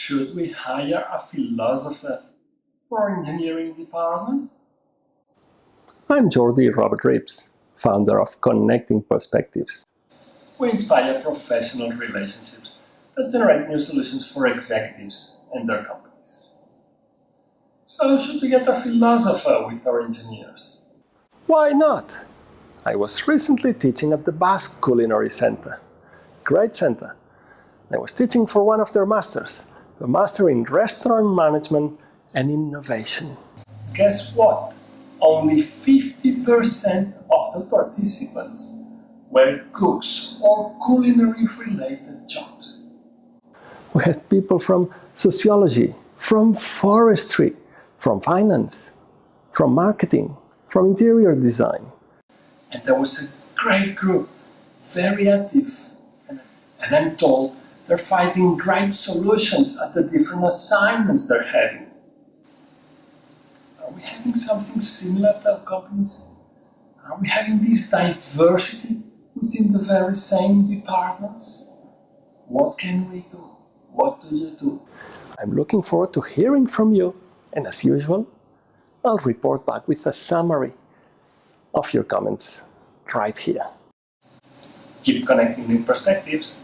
Should we hire a philosopher for our engineering department? I'm Jordi Robert Reeves, founder of Connecting Perspectives. We inspire professional relationships that generate new solutions for executives and their companies. So should we get a philosopher with our engineers? Why not? I was recently teaching at the Basque Culinary Center. Great center. I was teaching for one of their masters, the Master in Restaurant Management and Innovation. Guess what? Only 50% of the participants were cooks or culinary-related jobs. We had people from sociology, from forestry, from finance, from marketing, from interior design. And there was a great group, very active. And I'm told they're finding great solutions at the different assignments they're having. Are we having something similar at our companies? Are we having this diversity within the very same departments? What can we do? What do you do? I'm looking forward to hearing from you, and as usual, I'll report back with a summary of your comments right here. Keep connecting new perspectives.